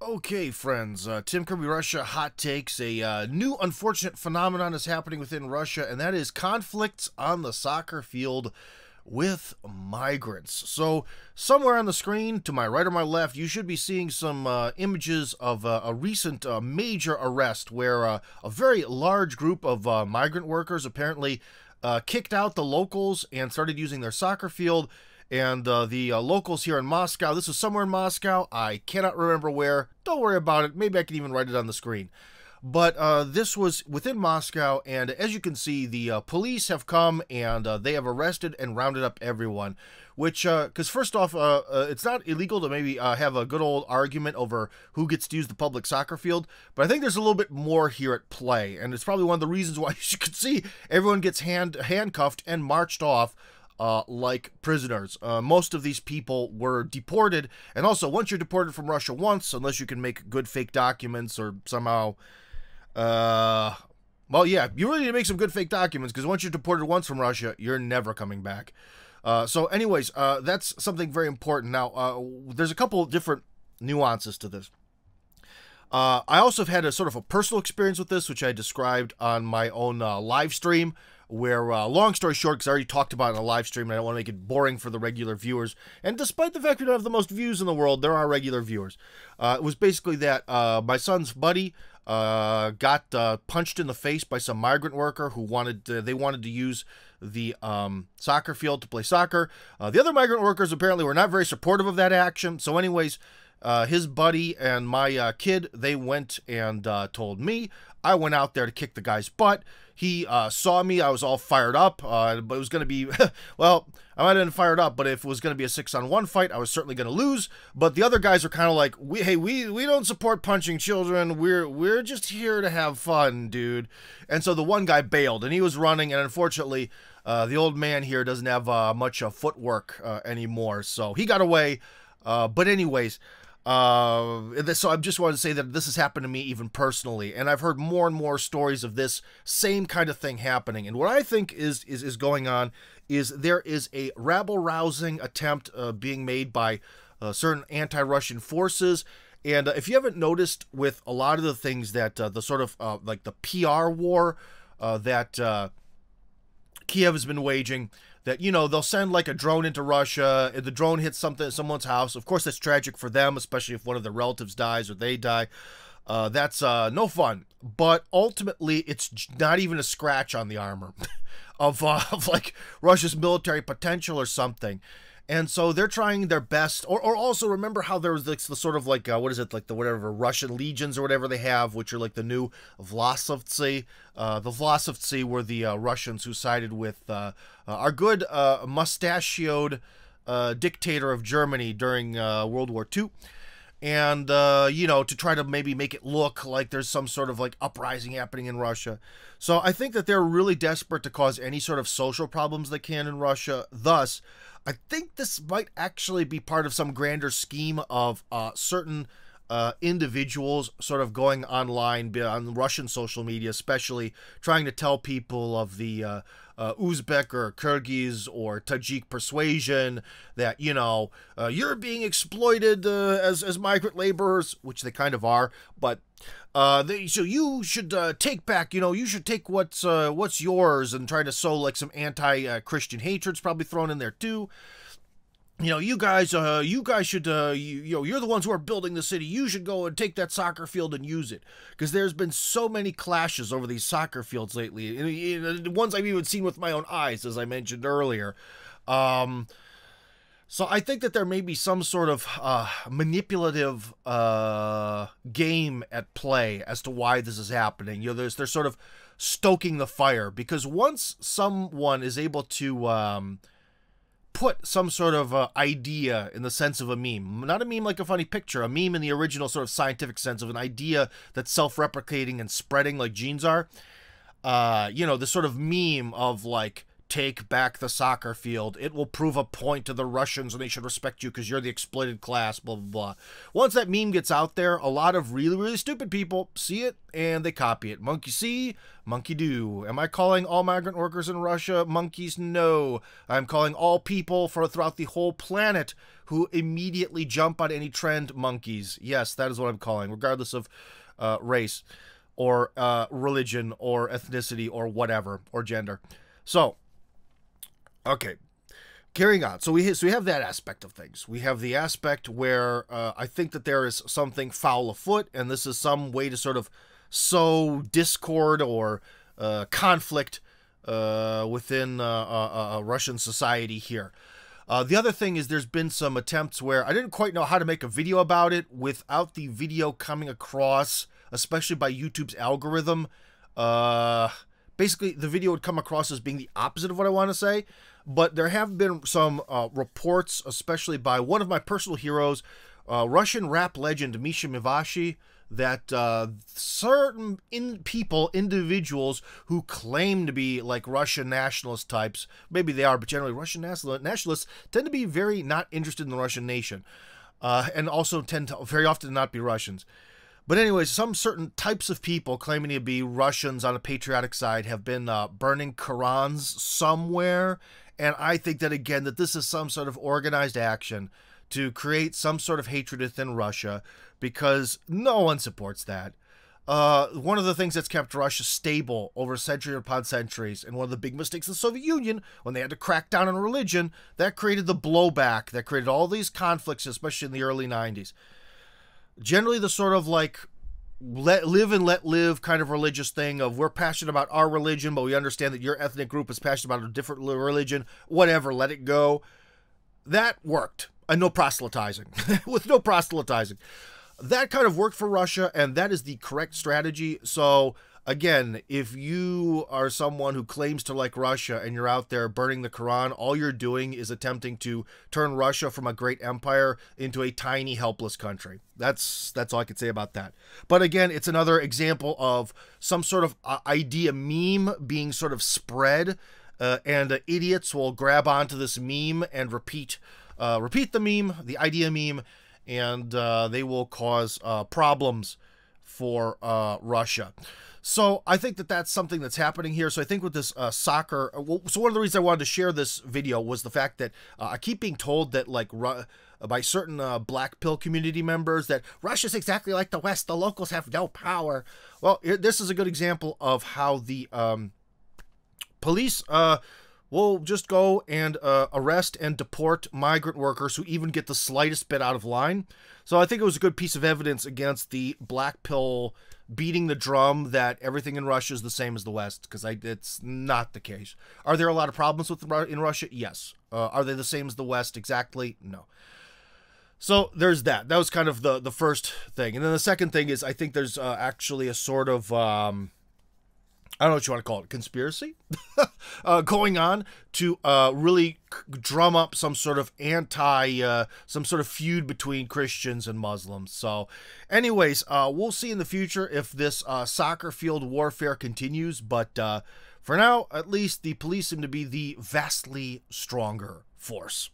Okay, friends, Tim Kirby Russia hot takes. A new unfortunate phenomenon is happening within Russia, and that is conflicts on the soccer field with migrants. So, somewhere on the screen, to my right or my left, you should be seeing some images of a recent major arrest where a very large group of migrant workers apparently kicked out the locals and started using their soccer field. And the locals here in Moscow, this was somewhere in Moscow, I cannot remember where, don't worry about it, maybe I can even write it on the screen. But this was within Moscow, and as you can see, the police have come and they have arrested and rounded up everyone. Which, because first off, it's not illegal to maybe have a good old argument over who gets to use the public soccer field, but I think there's a little bit more here at play, and it's probably one of the reasons why you can see everyone gets handcuffed and marched off like prisoners. Most of these people were deported, and also once you're deported from Russia once, unless you can make good fake documents or somehow, well, yeah, you really need to make some good fake documents, because once you're deported once from Russia, you're never coming back. So anyways, that's something very important. Now, there's a couple different nuances to this. I also have had a sort of a personal experience with this, which I described on my own live stream, where, long story short, because I already talked about it in a live stream, and I don't want to make it boring for the regular viewers, and despite the fact we don't have the most views in the world, there are regular viewers. It was basically that my son's buddy got punched in the face by some migrant worker who wanted to use the soccer field to play soccer. The other migrant workers apparently were not very supportive of that action, so anyways, his buddy and my kid, they went and told me. I went out there to kick the guy's butt. He saw me. I was all fired up, but it was going to be, well, I might have been fired up, but if it was going to be a 6-on-1 fight, I was certainly going to lose. But the other guys are kind of like, hey, we don't support punching children. We're just here to have fun, dude. And so the one guy bailed, and he was running, and unfortunately, the old man here doesn't have much footwork anymore, so he got away. But anyways, so I just wanted to say that this has happened to me even personally, and I've heard more and more stories of this same kind of thing happening. And what I think is going on is there is a rabble-rousing attempt being made by certain anti-Russian forces. And if you haven't noticed with a lot of the things that the sort of like the PR war that Kiev has been waging, that, you know, they'll send like a drone into Russia, and the drone hits someone's house. Of course, that's tragic for them, especially if one of their relatives dies or they die. That's no fun. But ultimately, it's not even a scratch on the armor of like Russia's military potential or something. And so they're trying their best, or also remember how there was the sort of like, what is it, like the whatever Russian legions or whatever they have, which are like the new Vlasovtsi. The Vlasovtsi were the Russians who sided with our good mustachioed dictator of Germany during World War II. And, you know, to try to maybe make it look like there's some sort of like uprising happening in Russia. So I think that they're really desperate to cause any sort of social problems they can in Russia. Thus, I think this might actually be part of some grander scheme of certain individuals sort of going online on Russian social media, especially trying to tell people of the Uzbek or Kyrgyz or Tajik persuasion that, you know, you're being exploited as migrant laborers, which they kind of are, but so you should take back, you know, you should take what's yours, and try to sow like some anti-Christian hatred's probably thrown in there too. You know, you guys should, you know, you're the ones who are building the city. You should go and take that soccer field and use it. Because there's been so many clashes over these soccer fields lately. The ones I've even seen with my own eyes, as I mentioned earlier. So I think that there may be some sort of manipulative game at play as to why this is happening. You know, they're sort of stoking the fire. Because once someone is able to put some sort of idea in the sense of a meme. Not a meme like a funny picture, a meme in the original sort of scientific sense of an idea that's self-replicating and spreading like genes are. You know, the sort of meme of like take back the soccer field. It will prove a point to the Russians and they should respect you because you're the exploited class, blah, blah, blah. Once that meme gets out there, a lot of really, really stupid people see it and they copy it. Monkey see, monkey do. Am I calling all migrant workers in Russia monkeys? No. I'm calling all people throughout the whole planet who immediately jump on any trend monkeys. Yes, that is what I'm calling, regardless of race or religion or ethnicity or whatever, or gender. So, okay, carrying on. So we have that aspect of things. We have the aspect where I think that there is something foul afoot, and this is some way to sort of sow discord or conflict within Russian society here. The other thing is there's been some attempts where I didn't quite know how to make a video about it without the video coming across, especially by YouTube's algorithm. Basically, the video would come across as being the opposite of what I want to say, but there have been some reports, especially by one of my personal heroes, Russian rap legend Misha Mivashi, that certain individuals who claim to be like Russian nationalist types, maybe they are, but generally Russian nationalists tend to be very not interested in the Russian nation, and also tend to very often not be Russians. But anyways, some certain types of people claiming to be Russians on a patriotic side have been burning Qurans somewhere. And I think that, again, that this is some sort of organized action to create some sort of hatred within Russia, because no one supports that. One of the things that's kept Russia stable over century upon centuries, and one of the big mistakes of the Soviet Union, when they had to crack down on religion, that created the blowback, that created all these conflicts, especially in the early 90s. Generally the sort of like live and let live kind of religious thing of we're passionate about our religion, but we understand that your ethnic group is passionate about a different religion, whatever, let it go. That worked. And no proselytizing. With no proselytizing. That kind of worked for Russia, and that is the correct strategy. So, again, if you are someone who claims to like Russia and you're out there burning the Quran, all you're doing is attempting to turn Russia from a great empire into a tiny, helpless country. That's all I can say about that. But again, it's another example of some sort of idea meme being sort of spread, and idiots will grab onto this meme and repeat the meme, the idea meme, and they will cause problems for Russia. So I think that that's something that's happening here. So I think with this soccer, so one of the reasons I wanted to share this video was the fact that I keep being told that, like, by certain black pill community members, that Russia's exactly like the West. The locals have no power. Well, this is a good example of how the police will just go and arrest and deport migrant workers who even get the slightest bit out of line. So I think it was a good piece of evidence against the black pill beating the drum that everything in Russia is the same as the West, because it's not the case. Are there a lot of problems in Russia? Yes. Are they the same as the West exactly? No. So there's that. That was kind of the first thing. And then the second thing is I think there's actually a sort of I don't know what you want to call it, conspiracy going on to really drum up some sort of some sort of feud between Christians and Muslims. So anyways, we'll see in the future if this soccer field warfare continues. But for now, at least the police seem to be the vastly stronger force.